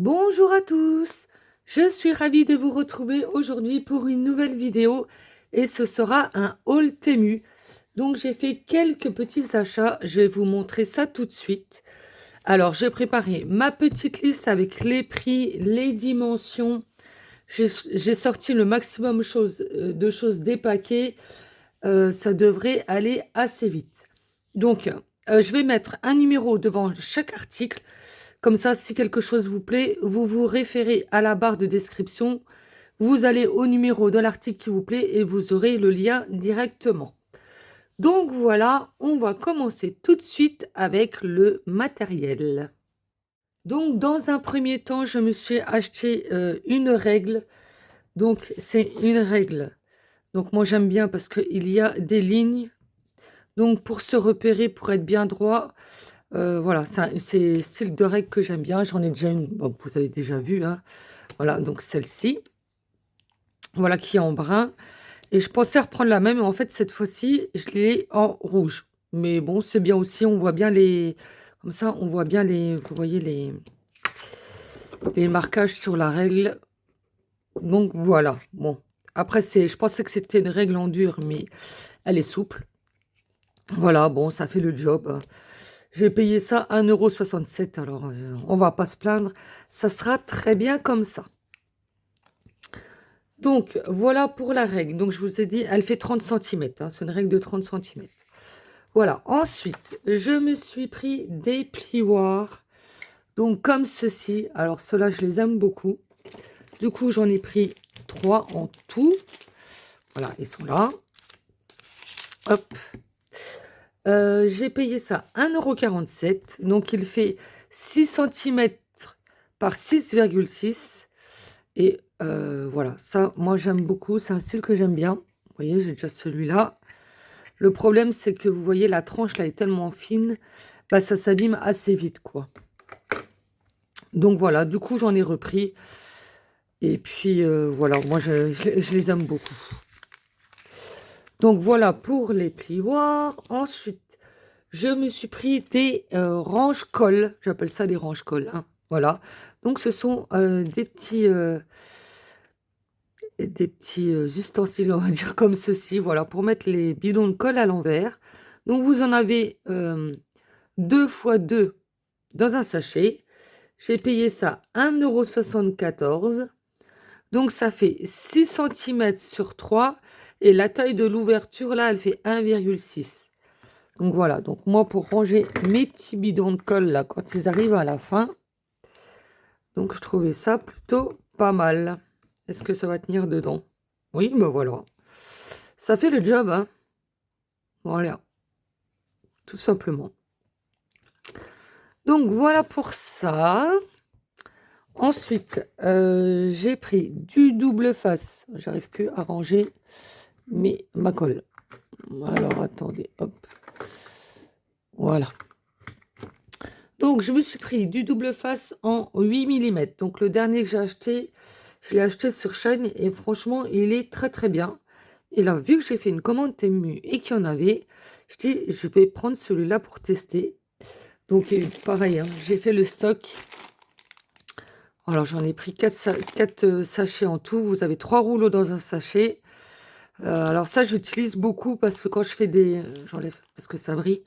Bonjour à tous, je suis ravie de vous retrouver aujourd'hui pour une nouvelle vidéo et ce sera un haul Temu. Donc j'ai fait quelques petits achats, je vais vous montrer ça tout de suite. Alors j'ai préparé ma petite liste avec les prix, les dimensions. J'ai sorti le maximum de choses des paquets. Ça devrait aller assez vite. Donc je vais mettre un numéro devant chaque article. Comme ça, si quelque chose vous plaît, vous vous référez à la barre de description, vous allez au numéro de l'article qui vous plaît et vous aurez le lien directement. Donc voilà, on va commencer tout de suite avec le matériel. Donc dans un premier temps, je me suis acheté une règle. Donc c'est une règle. Donc moi j'aime bien parce qu'il y a des lignes. Donc pour se repérer, pour être bien droit, voilà, c'est le style de règle que j'aime bien. J'en ai déjà une, bon, vous avez déjà vu, hein. Voilà, donc celle-ci, voilà, qui est en brun. Et je pensais reprendre la même, mais en fait, cette fois-ci, je l'ai en rouge. Mais bon, c'est bien aussi, on voit bien les... Comme ça, on voit bien les... Vous voyez les marquages sur la règle. Donc voilà, bon. Après, je pensais que c'était une règle en dur, mais elle est souple. Voilà, bon, ça fait le job. J'ai payé ça 1,67 €, alors on va pas se plaindre. Ça sera très bien comme ça. Donc, voilà pour la règle. Donc, je vous ai dit, elle fait 30 centimètres, hein. C'est une règle de 30 centimètres. Voilà. Ensuite, je me suis pris des plioirs. Donc, comme ceci. Alors, ceux-là, je les aime beaucoup. Du coup, j'en ai pris 3 en tout. Voilà, ils sont là. Hop. J'ai payé ça 1,47 €. Donc, il fait 6 centimètres par 6,6. Et voilà, ça, moi, j'aime beaucoup. C'est un style que j'aime bien. Vous voyez, j'ai déjà celui-là. Le problème, c'est que vous voyez, la tranche, là, est tellement fine, bah, ça s'abîme assez vite, quoi. Donc, voilà, du coup, j'en ai repris. Et puis, voilà, moi, je les aime beaucoup. Donc, voilà pour les plioirs. Ensuite, je me suis pris des range-colles. J'appelle ça des range-colles, hein. Voilà. Donc, ce sont des petits ustensiles, on va dire comme ceci, voilà, pour mettre les bidons de colle à l'envers. Donc, vous en avez 2 fois 2 dans un sachet. J'ai payé ça 1,74 €. Donc, ça fait 6 centimètres sur 3. Et la taille de l'ouverture, là, elle fait 1,6. Donc, voilà. Donc, moi, pour ranger mes petits bidons de colle, là, quand ils arrivent à la fin, donc, je trouvais ça plutôt pas mal. Est-ce que ça va tenir dedans? Oui, ben voilà. Ça fait le job, hein. Voilà. Tout simplement. Donc, voilà pour ça. Ensuite, j'ai pris du double face. J'arrive plus à ranger ma colle. Alors, attendez, hop. Voilà. Donc, je me suis pris du double face en 8 mm. Donc, le dernier que j'ai acheté, je l'ai acheté sur Shein et franchement, il est très très bien. Et là, vu que j'ai fait une commande Temu et qu'il y en avait, je dis, je vais prendre celui-là pour tester. Donc, pareil, hein, j'ai fait le stock. Alors, j'en ai pris 4 sachets en tout. Vous avez 3 rouleaux dans un sachet. Alors ça, j'utilise beaucoup parce que quand je fais des... J'enlève parce que ça brille.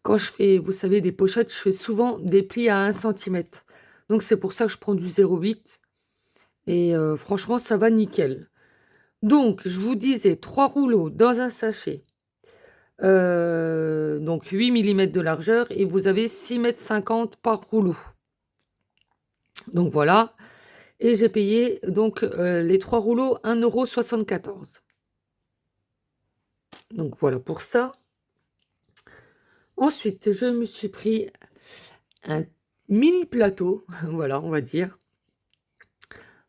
Quand je fais, vous savez, des pochettes, je fais souvent des plis à 1 centimètre. Donc, c'est pour ça que je prends du 0,8. Et franchement, ça va nickel. Donc, je vous disais, 3 rouleaux dans un sachet. Donc, 8 mm de largeur. Et vous avez 6,50 m par rouleau. Donc, voilà. Et j'ai payé donc les 3 rouleaux 1,74 €. Donc voilà pour ça. Ensuite, je me suis pris un mini plateau, voilà, on va dire.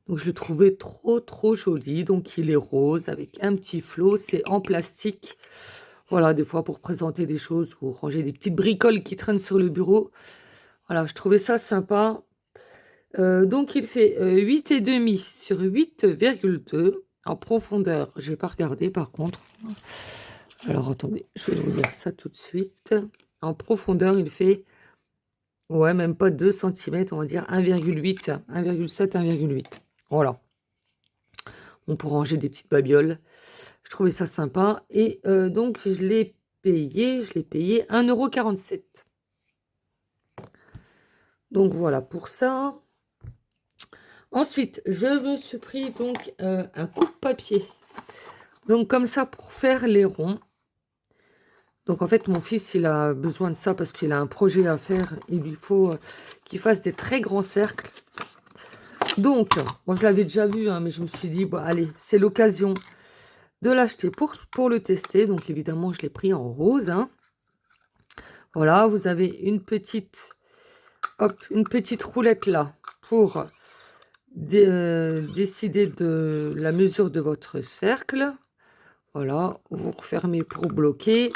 Donc je le trouvais trop trop joli. Donc il est rose avec un petit flot. C'est en plastique. Voilà, des fois pour présenter des choses ou ranger des petites bricoles qui traînent sur le bureau. Voilà, je trouvais ça sympa. Donc il fait 8,5 sur 8,2 en profondeur. Je vais pas regarder par contre. Alors attendez, je vais vous dire ça tout de suite. En profondeur, il fait Ouais, même pas 2 centimètres, on va dire 1,8, 1,7, 1,8. Voilà. On peut ranger des petites babioles. Je trouvais ça sympa. Et donc, je l'ai payé 1,47 €. Donc, voilà pour ça. Ensuite, je me suis pris donc un coupe-papier. Donc, comme ça, pour faire les ronds. Donc, en fait, mon fils, il a besoin de ça parce qu'il a un projet à faire. Il lui faut qu'il fasse des très grands cercles. Donc, moi, je l'avais déjà vu, hein, mais je me suis dit, bah, allez, c'est l'occasion de l'acheter pour le tester. Donc, évidemment, je l'ai pris en rose, hein. Voilà, vous avez une petite roulette là pour décider de la mesure de votre cercle. Voilà, vous refermez pour bloquer.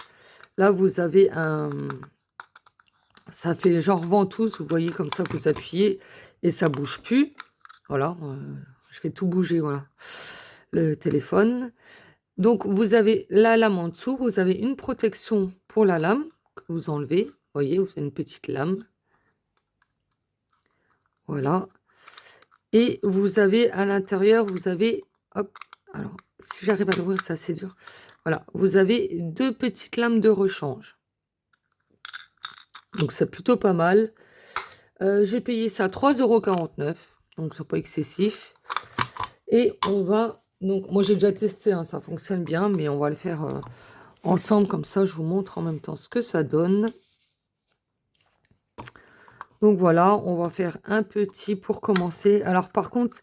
Là, vous avez ça fait genre ventouse, vous voyez, comme ça, vous appuyez et ça bouge plus. Voilà, je fais tout bouger, voilà, le téléphone. Donc, vous avez la lame en dessous, vous avez une protection pour la lame que vous enlevez. Vous voyez, vous avez une petite lame. Voilà. Et vous avez à l'intérieur, vous avez, hop, alors, si j'arrive à l'ouvrir, c'est assez dur. Voilà, vous avez 2 petites lames de rechange. Donc, c'est plutôt pas mal. J'ai payé ça 3,49 €, donc c'est pas excessif. Et on va, donc moi j'ai déjà testé, hein, ça fonctionne bien, mais on va le faire ensemble, comme ça je vous montre en même temps ce que ça donne. Donc voilà, on va faire un petit pour commencer. Alors par contre,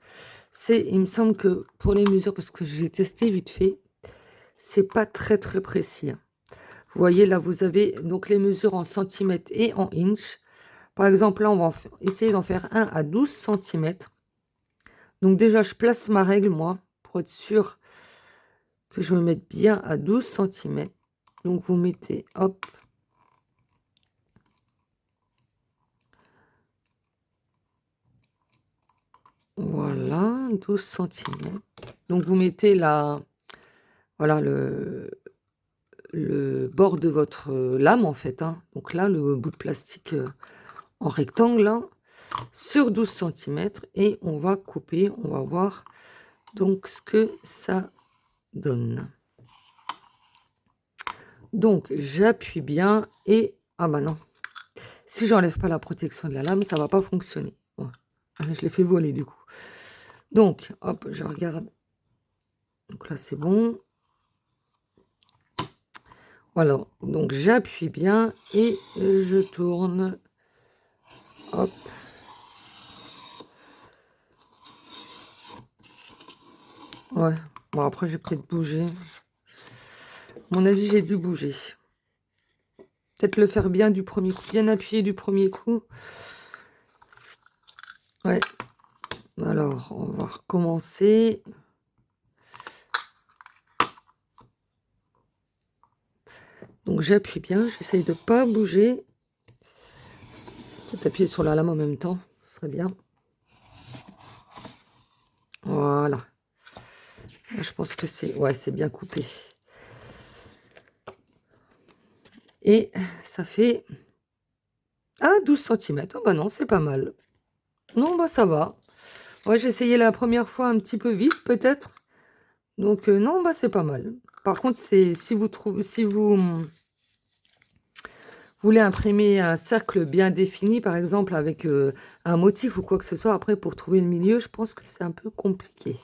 il me semble que pour les mesures, parce que j'ai testé vite fait, c'est pas très très précis, hein. Vous voyez là, vous avez donc les mesures en centimètres et en inch. Par exemple, là, on va essayer d'en faire un à 12 centimètres. Donc déjà, je place ma règle, moi, pour être sûr que je me mette bien à 12 centimètres. Donc vous mettez, hop, voilà, 12 centimètres. Donc vous mettez voilà, le bord de votre lame, en fait, hein. Donc là, le bout de plastique en rectangle, là, sur 12 centimètres. Et on va couper, on va voir donc ce que ça donne. Donc j'appuie bien et, ah bah non, si j'enlève pas la protection de la lame, ça va pas fonctionner. Bon, je l'ai fait voler du coup. Donc, hop, je regarde. Donc là, c'est bon. Voilà, donc j'appuie bien et je tourne. Hop. Ouais, bon après j'ai peut-être bougé. À mon avis, j'ai dû bouger. Peut-être le faire bien du premier coup, bien appuyer du premier coup. Ouais. Alors, on va recommencer. Donc j'appuie bien, j'essaye de pas bouger. Peut-être appuyer sur la lame en même temps, ce serait bien. Voilà. Là, je pense que c'est bien coupé. Et ça fait 12 centimètres. Oh bah non, c'est pas mal. Non, bah ça va. Ouais, j'ai essayé la première fois un petit peu vite, peut-être. Donc non, bah c'est pas mal. Par contre, si vous voulez imprimer un cercle bien défini, par exemple, avec un motif ou quoi que ce soit, après, pour trouver le milieu, je pense que c'est un peu compliqué.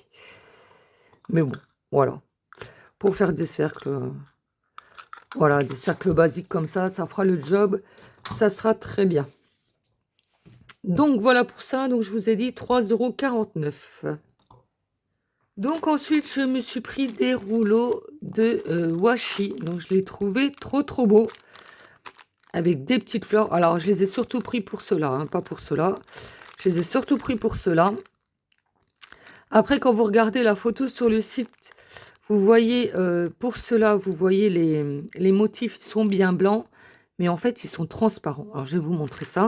Mais bon, voilà. Pour faire des cercles, voilà, des cercles basiques comme ça fera le job. Ça sera très bien. Donc, voilà pour ça. Donc, je vous ai dit 3,49 €. Donc, ensuite, je me suis pris des rouleaux de washi. Donc, je les trouvais trop beaux. Avec des petites fleurs. Alors, je les ai surtout pris pour cela, hein, pas pour cela. Je les ai surtout pris pour cela. Après, quand vous regardez la photo sur le site, vous voyez, pour cela, vous voyez les motifs, ils sont bien blancs. Mais en fait, ils sont transparents. Alors, je vais vous montrer ça.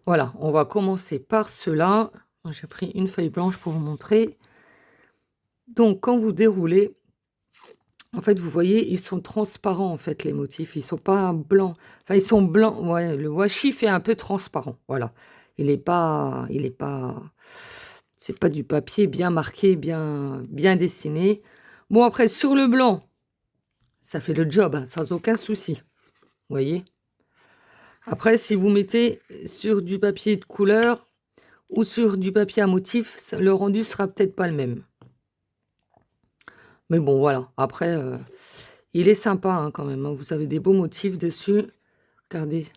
Voilà, on va commencer par cela. J'ai pris une feuille blanche pour vous montrer. Donc, quand vous déroulez, en fait, vous voyez, ils sont transparents, en fait, les motifs. Ils sont pas blancs. Enfin, ils sont blancs. Ouais, le washi fait un peu transparent. Voilà. C'est pas du papier bien marqué, bien dessiné. Bon, après, sur le blanc, ça fait le job, hein, sans aucun souci. Vous voyez? Après, si vous mettez sur du papier de couleur ou sur du papier à motif, le rendu sera peut-être pas le même. Mais bon, voilà. Après, il est sympa hein, quand même. Hein. Vous avez des beaux motifs dessus. Regardez.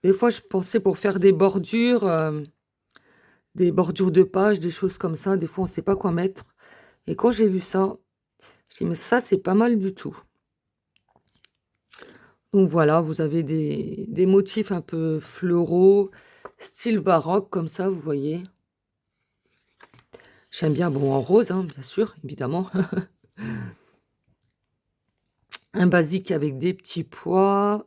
Des fois, je pensais pour faire des bordures de pages, des choses comme ça. Des fois, on ne sait pas quoi mettre. Et quand j'ai vu ça, je dis, mais ça, c'est pas mal du tout. Donc voilà, vous avez des motifs un peu floraux, style baroque, comme ça, vous voyez. J'aime bien, bon, en rose, hein, bien sûr, évidemment. Un basique avec des petits pois.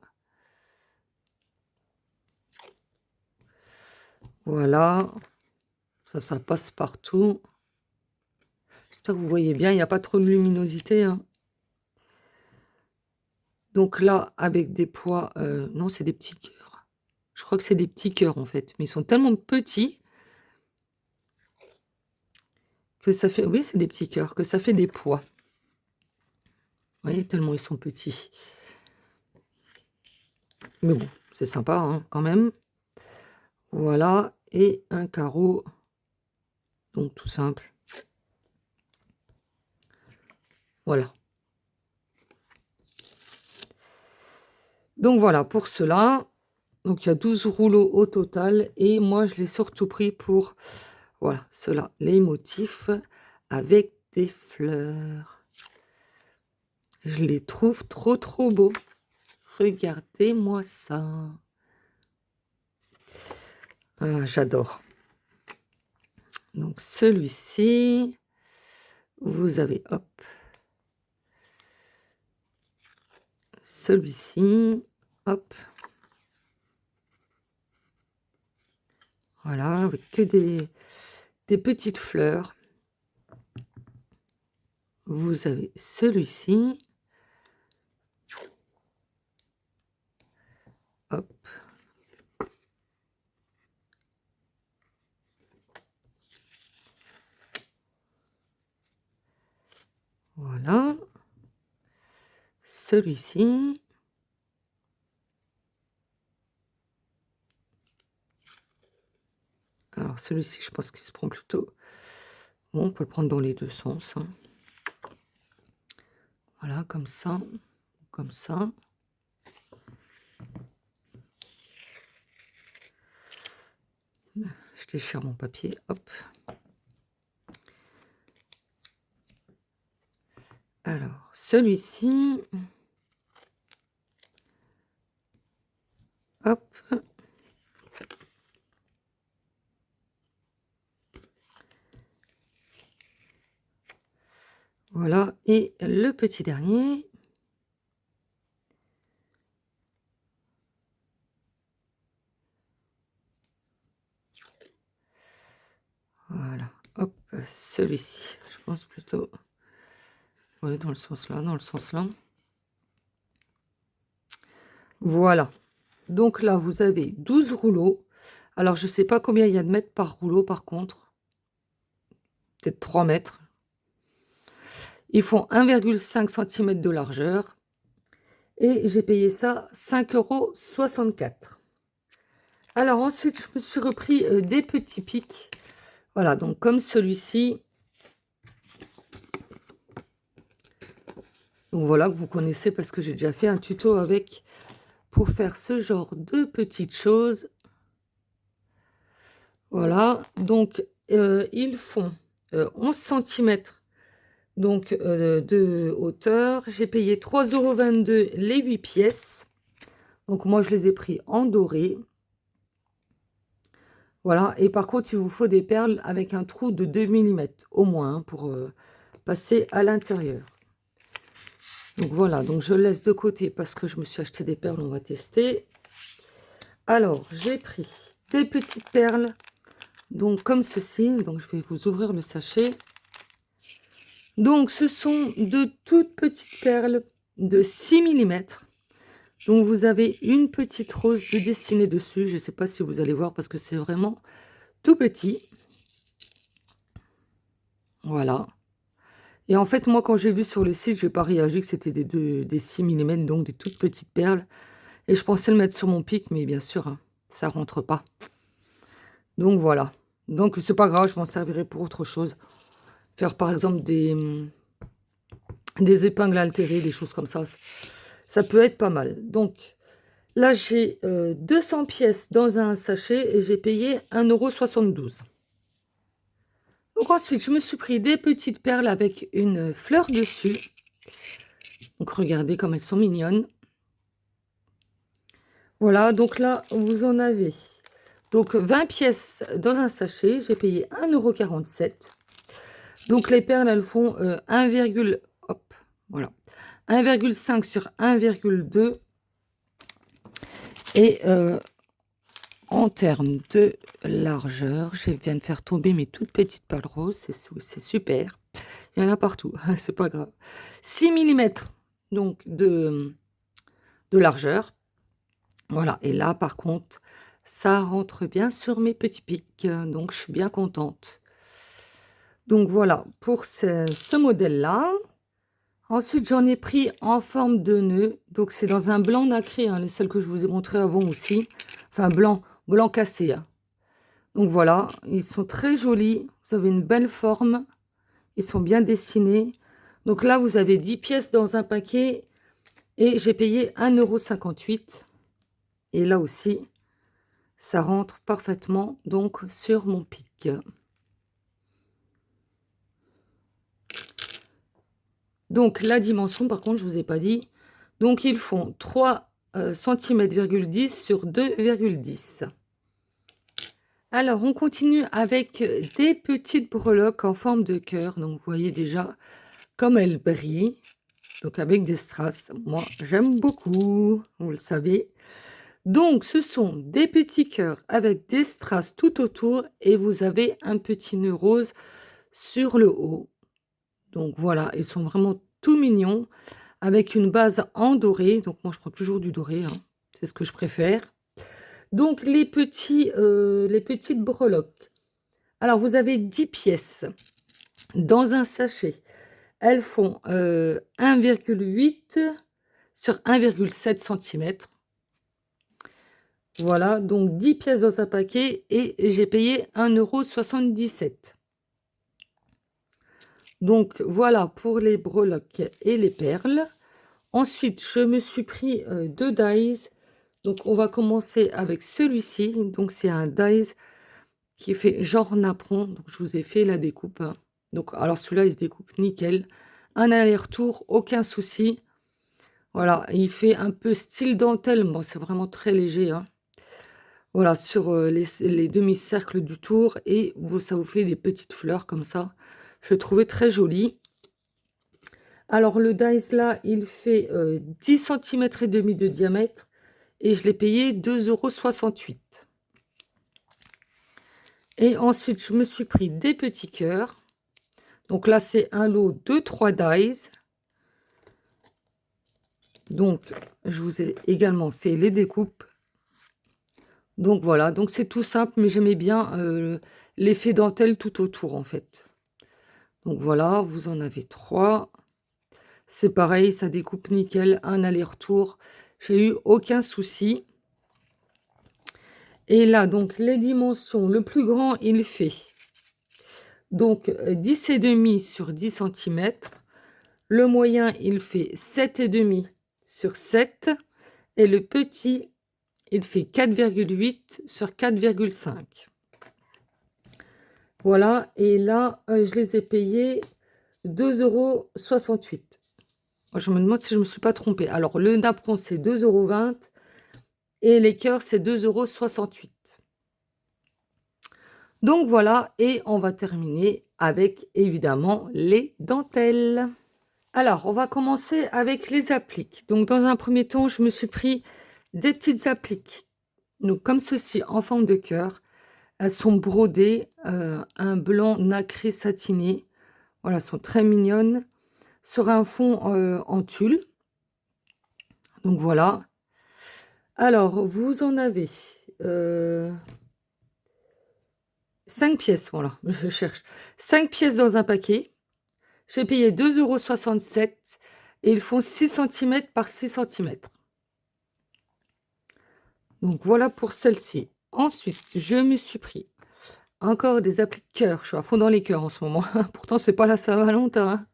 Voilà. Ça passe partout. J'espère que vous voyez bien, il n'y a pas trop de luminosité. Hein. Donc là, avec des pois... non, c'est des petits cœurs. Je crois que c'est des petits cœurs, en fait. Mais ils sont tellement petits que ça fait... Oui, c'est des petits cœurs, que ça fait des pois. Vous voyez, tellement ils sont petits. Mais bon, c'est sympa, hein, quand même. Voilà, et un carreau. Donc, tout simple. Voilà. Donc, voilà, pour cela. Donc, il y a 12 rouleaux au total. Et moi, je l'ai surtout pris pour, voilà, cela, les motifs avec des fleurs. Je les trouve trop, trop beaux. Regardez-moi ça. Ah, j'adore. Donc, celui-ci, vous avez, hop, celui-ci, hop. Voilà, avec que des petites fleurs. Vous avez celui-ci. Hop. Voilà. Celui-ci. Alors, celui-ci, je pense qu'il se prend plutôt... Bon, on peut le prendre dans les deux sens. Hein. Voilà, comme ça. Comme ça. Je déchire mon papier. Hop. Alors, celui-ci... Hop. Voilà. Et le petit dernier... Voilà, hop, celui-ci, je pense plutôt, oui, dans le sens là, dans le sens là. Voilà, donc là, vous avez 12 rouleaux. Alors, je ne sais pas combien il y a de mètres par rouleau, par contre. Peut-être 3 mètres. Ils font 1,5 cm de largeur. Et j'ai payé ça 5,64 €. Alors, ensuite, je me suis repris des petits pics. Voilà, donc comme celui-ci. Donc voilà, que vous connaissez parce que j'ai déjà fait un tuto avec pour faire ce genre de petites choses. Voilà, donc ils font 11 cm donc, de hauteur. J'ai payé 3,22 € les 8 pièces. Donc moi, je les ai pris en doré. Voilà, et par contre, il vous faut des perles avec un trou de 2 mm au moins hein, pour passer à l'intérieur. Donc voilà, donc je laisse de côté parce que je me suis acheté des perles, on va tester. Alors, j'ai pris des petites perles, donc comme ceci. Donc je vais vous ouvrir le sachet. Donc ce sont de toutes petites perles de 6 millimètres. Donc vous avez une petite rose de dessinée dessus. Je ne sais pas si vous allez voir parce que c'est vraiment tout petit. Voilà. Et en fait, moi, quand j'ai vu sur le site, je n'ai pas réagi que c'était des 6 millimètres, donc des toutes petites perles. Et je pensais le mettre sur mon pic, mais bien sûr, hein, ça ne rentre pas. Donc voilà. Donc c'est pas grave, je m'en servirai pour autre chose. Faire par exemple des épingles altérées, des choses comme ça. Ça peut être pas mal. Donc là, j'ai 200 pièces dans un sachet et j'ai payé 1,72 €. Donc ensuite, je me suis pris des petites perles avec une fleur dessus. Donc regardez comme elles sont mignonnes. Voilà, donc là, vous en avez donc 20 pièces dans un sachet. J'ai payé 1,47 €. Donc les perles, elles font 1,5 sur 1,2. Et en termes de largeur, je viens de faire tomber mes toutes petites perles roses. C'est super. Il y en a partout, c'est pas grave. 6 millimètres donc de largeur. Voilà, et là par contre, ça rentre bien sur mes petits pics, donc je suis bien contente. Donc voilà pour ce modèle-là. Ensuite, j'en ai pris en forme de nœud. Donc c'est dans un blanc nacré, hein, les celles que je vous ai montré avant aussi. Enfin blanc cassé. Hein. Donc voilà, ils sont très jolis. Vous avez une belle forme. Ils sont bien dessinés. Donc là, vous avez 10 pièces dans un paquet. Et j'ai payé 1,58 €. Et là aussi, ça rentre parfaitement donc sur mon pic. Donc la dimension, par contre, je ne vous ai pas dit. Donc ils font 3 cm,10 sur 2,10. Alors, on continue avec des petites breloques en forme de cœur. Donc, vous voyez déjà comme elles brillent. Donc, avec des strass. Moi, j'aime beaucoup, vous le savez. Donc, ce sont des petits cœurs avec des strass tout autour. Et vous avez un petit nœud rose sur le haut. Donc, voilà, ils sont vraiment tout mignons. Avec une base en doré. Donc, moi, je prends toujours du doré. Hein. C'est ce que je préfère. Donc, les petites breloques. Alors, vous avez 10 pièces dans un sachet. Elles font 1,8 sur 1,7 cm. Voilà, donc 10 pièces dans un paquet et j'ai payé 1,77 €. Donc, voilà pour les breloques et les perles. Ensuite, je me suis pris 2 dies. Donc, on va commencer avec celui-ci. Donc, c'est un dies qui fait genre napperon. Donc, je vous ai fait la découpe. Hein. Donc, alors celui-là, il se découpe nickel. Un aller-retour, aucun souci. Voilà, il fait un peu style dentelle. Bon, c'est vraiment très léger. Hein. Voilà, sur les demi-cercles du tour. Et ça vous fait des petites fleurs comme ça. Je le trouvais très joli. Alors, le dies là, il fait 10 cm et demi de diamètre. Et je l'ai payé 2,68 €. Et ensuite, je me suis pris des petits cœurs. Donc là, c'est un lot de 3 dies. Donc, je vous ai également fait les découpes. Donc voilà, donc c'est tout simple, mais j'aimais bien l'effet dentelle tout autour, en fait. Donc voilà, vous en avez 3. C'est pareil, ça découpe nickel, un aller-retour. J'ai eu aucun souci. Et là, donc, les dimensions, le plus grand, il fait donc 10,5 sur 10 cm. Le moyen, il fait 7,5 sur 7. Et le petit, il fait 4,8 sur 4,5. Voilà. Et là, je les ai payés 2,68 €. Je me demande si je ne me suis pas trompée. Alors, le napperon, c'est 2,20 € et les cœurs, c'est 2,68 €. Donc, voilà. Et on va terminer avec, évidemment, les dentelles. Alors, on va commencer avec les appliques. Donc, dans un premier temps, je me suis pris des petites appliques Donc comme ceci, en forme de cœur. Elles sont brodées, un blanc nacré satiné. Voilà, elles sont très mignonnes. Sur un fond, en tulle. Donc voilà. Alors, vous en avez, 5 pièces, voilà, je cherche. 5 pièces dans un paquet. J'ai payé 2,67 € et ils font 6 centimètres par 6 centimètres. Donc voilà pour celle-ci. Ensuite, je me suis pris encore des applis de cœur. Je suis à fond dans les cœurs en ce moment. Pourtant, c'est pas la Saint-Valentin, hein.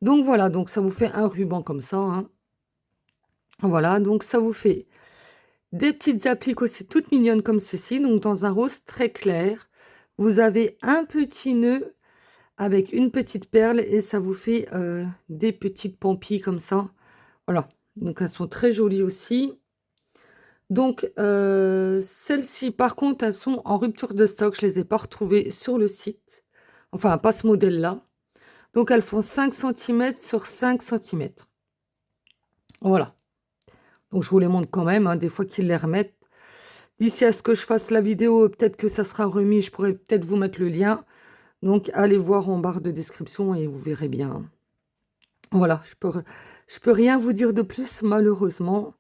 Donc voilà, donc ça vous fait un ruban comme ça, hein. Voilà, donc ça vous fait des petites appliques aussi toutes mignonnes comme ceci, donc dans un rose très clair. Vous avez un petit nœud avec une petite perle et ça vous fait des petites pampilles comme ça. Voilà, donc elles sont très jolies aussi. Donc celles-ci, par contre, elles sont en rupture de stock. Je les ai pas retrouvées sur le site. Enfin, pas ce modèle-là. Donc elles font 5 centimètres sur 5 centimètres. Voilà. Donc je vous les montre quand même, hein, des fois qu'ils les remettent. D'ici à ce que je fasse la vidéo, peut-être que ça sera remis. Je pourrais peut-être vous mettre le lien. Donc, allez voir en barre de description et vous verrez bien. Voilà, je peux rien vous dire de plus, malheureusement.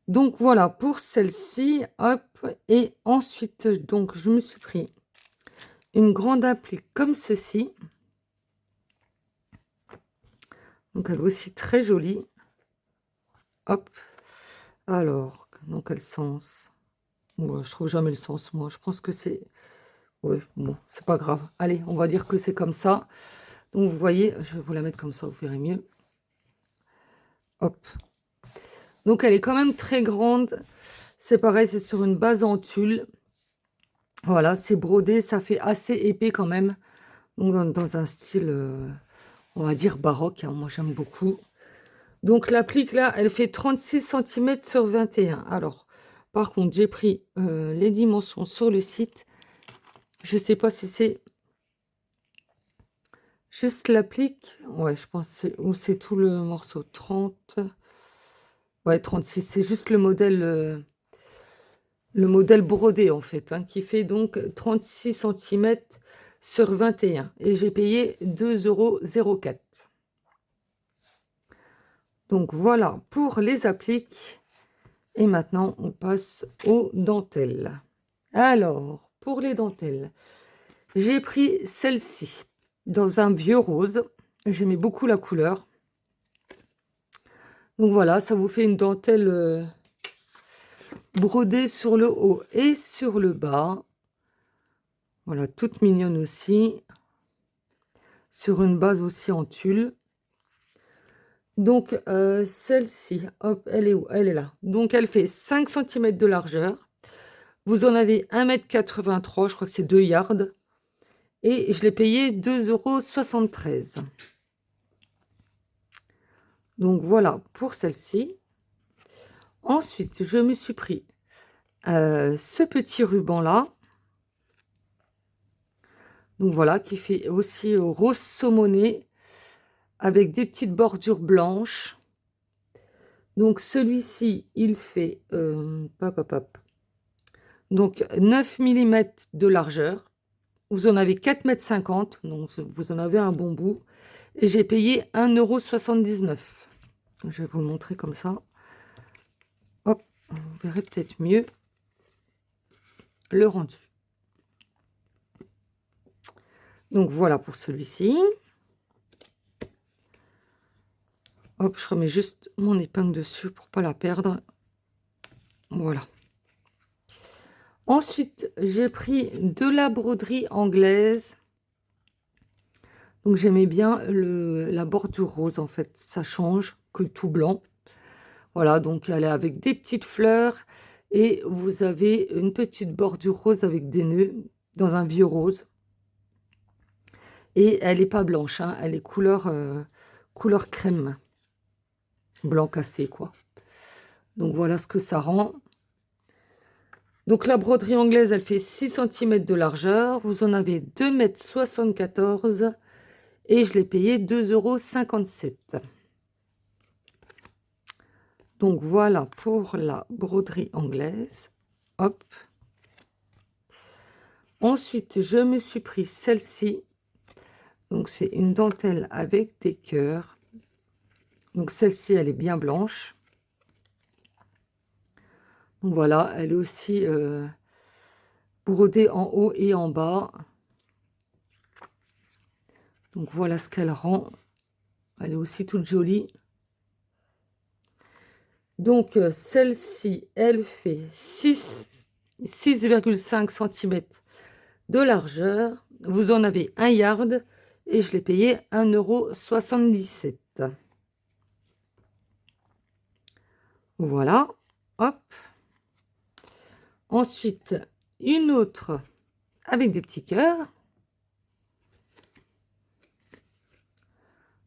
Donc, voilà, pour celle-ci, hop. Et ensuite, donc, je me suis pris une grande applique comme ceci. Donc, elle est aussi très jolie. Hop. Alors, dans quel sens? Moi, je trouve jamais le sens, moi. Je pense que c'est... Oui, bon, c'est pas grave. Allez, on va dire que c'est comme ça. Donc, vous voyez, je vais vous la mettre comme ça, vous verrez mieux. Hop. Donc, elle est quand même très grande. C'est pareil, c'est sur une base en tulle. Voilà, c'est brodé, ça fait assez épais quand même. Donc, dans un style, on va dire baroque, hein. Moi, j'aime beaucoup. Donc, l'applique, là, elle fait 36 centimètres sur 21. Alors, par contre, j'ai pris les dimensions sur le site. Je sais pas si c'est juste l'applique. Ouais, je pense ou c'est tout le morceau. 30. Ouais, 36. C'est juste le modèle brodé, en fait, hein, qui fait donc 36 centimètres sur 21. Et j'ai payé 2,04 €. Donc, voilà pour les appliques. Et maintenant, on passe aux dentelles. Alors, pour les dentelles, j'ai pris celle-ci dans un vieux rose. J'aimais beaucoup la couleur. Donc voilà, ça vous fait une dentelle brodée sur le haut et sur le bas. Voilà, toute mignonne aussi. Sur une base aussi en tulle. Donc celle-ci, hop, elle est où? Elle est là. Donc elle fait 5 centimètres de largeur. Vous en avez 1,83 m, je crois que c'est 2 yards. Et je l'ai payé 2,73 €. Donc voilà pour celle-ci. Ensuite, je me suis pris ce petit ruban-là. Donc voilà, qui fait aussi rose saumoné avec des petites bordures blanches. Donc celui-ci, il fait donc 9 mm de largeur. Vous en avez 4,50 m, donc vous en avez un bon bout. Et j'ai payé 1,79 €. Je vais vous le montrer comme ça. Hop, vous verrez peut-être mieux le rendu. Donc voilà pour celui-ci. Hop, je remets juste mon épingle dessus pour pas la perdre. Voilà. Ensuite, j'ai pris de la broderie anglaise. Donc j'aimais bien la bordure rose, en fait. Ça change que tout blanc. Voilà, donc elle est avec des petites fleurs. Et vous avez une petite bordure rose avec des nœuds dans un vieux rose. Et elle n'est pas blanche, hein, elle est couleur crème. Blanc cassé, quoi. Donc voilà ce que ça rend. Donc la broderie anglaise, elle fait 6 centimètres de largeur. Vous en avez 2,74 m. Et je l'ai payé 2,57 €. Donc voilà pour la broderie anglaise. Hop. Ensuite, je me suis pris celle-ci. Donc c'est une dentelle avec des cœurs. Donc celle-ci, elle est bien blanche. Donc voilà, elle est aussi brodée en haut et en bas. Donc voilà ce qu'elle rend. Elle est aussi toute jolie. Donc celle-ci, elle fait 6,5 cm de largeur. Vous en avez un yard et je l'ai payé 1,77 €. Voilà, hop. Ensuite, une autre avec des petits cœurs.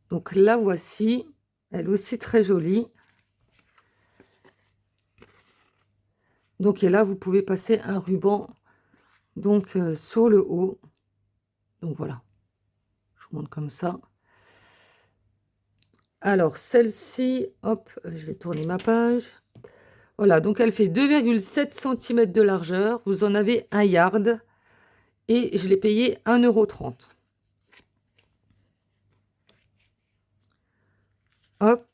Donc la voici, elle est aussi très jolie. Donc et là, vous pouvez passer un ruban donc sur le haut. Donc voilà, je vous montre comme ça. Alors celle-ci, hop, je vais tourner ma page. Voilà, donc elle fait 2,7 cm de largeur. Vous en avez un yard et je l'ai payé 1,30 €. Hop.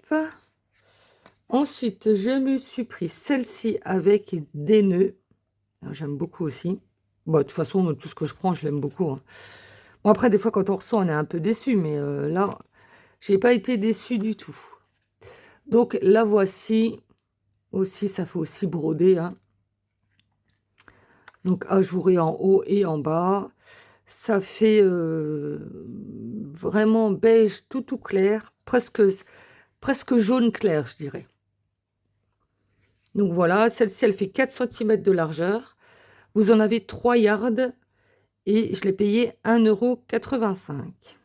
Ensuite, je me suis pris celle-ci avec des nœuds. J'aime beaucoup aussi. Bon, de toute façon, tout ce que je prends, je l'aime beaucoup, hein. Bon, après, des fois, quand on reçoit, on est un peu déçu, mais là, j'ai pas été déçue du tout. Donc, la voici. Aussi, ça fait aussi broder, hein. Donc, ajouré en haut et en bas. Ça fait vraiment beige tout clair, presque jaune clair, je dirais. Donc voilà, celle-ci, elle fait 4 cm de largeur. Vous en avez 3 yards et je l'ai payé 1,85 €.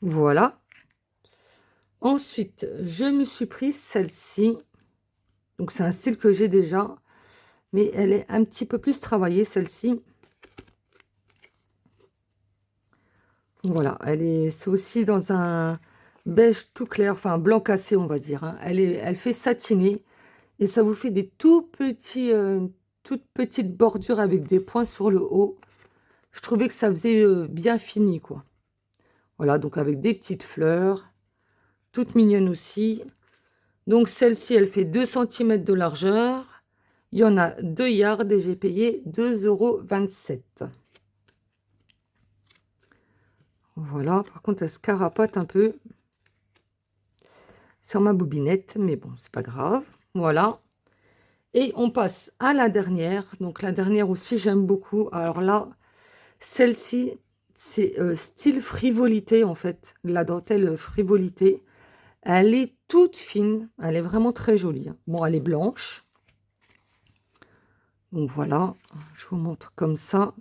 Voilà. Ensuite, je me suis prise celle-ci. Donc c'est un style que j'ai déjà, mais elle est un petit peu plus travaillée, celle-ci. Voilà, c'est aussi dans un beige tout clair, enfin blanc cassé, on va dire, hein. Elle fait satiner et ça vous fait des toutes petites bordures avec des points sur le haut. Je trouvais que ça faisait bien fini, quoi. Voilà, donc avec des petites fleurs, toutes mignonnes aussi. Donc celle-ci, elle fait 2 cm de largeur. Il y en a 2 yards et j'ai payé 2,27 €. Voilà, par contre, elle se carapote un peu sur ma bobinette, mais bon, c'est pas grave. Voilà. Et on passe à la dernière. Donc la dernière aussi, j'aime beaucoup. Alors là, celle-ci, c'est style frivolité, en fait. La dentelle frivolité. Elle est toute fine. Elle est vraiment très jolie, hein. Bon, elle est blanche. Donc voilà, je vous montre comme ça.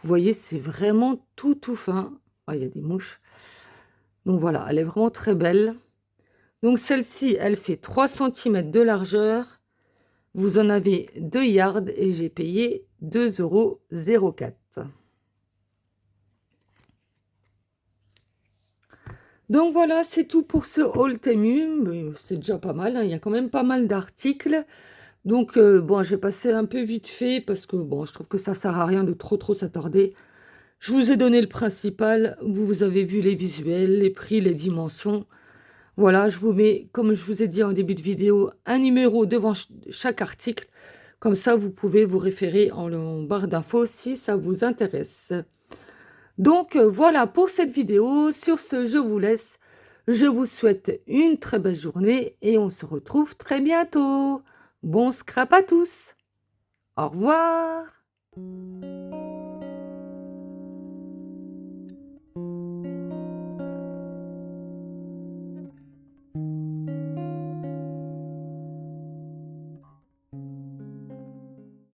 Vous voyez, c'est vraiment tout fin. Ah, il y a des mouches. Donc voilà, elle est vraiment très belle. Donc celle-ci, elle fait 3 cm de largeur. Vous en avez 2 yards et j'ai payé 2,04 €. Donc voilà, c'est tout pour ce haul Temu. Mais c'est déjà pas mal, hein. Il y a quand même pas mal d'articles. Donc bon, j'ai passé un peu vite fait parce que bon, je trouve que ça sert à rien de trop s'attarder. Je vous ai donné le principal. Vous avez vu les visuels, les prix, les dimensions. Voilà, je vous mets, comme je vous ai dit en début de vidéo, un numéro devant chaque article. Comme ça, vous pouvez vous référer en barre d'infos si ça vous intéresse. Donc, voilà pour cette vidéo. Sur ce, je vous laisse. Je vous souhaite une très belle journée et on se retrouve très bientôt. Bon scrap à tous. Au revoir.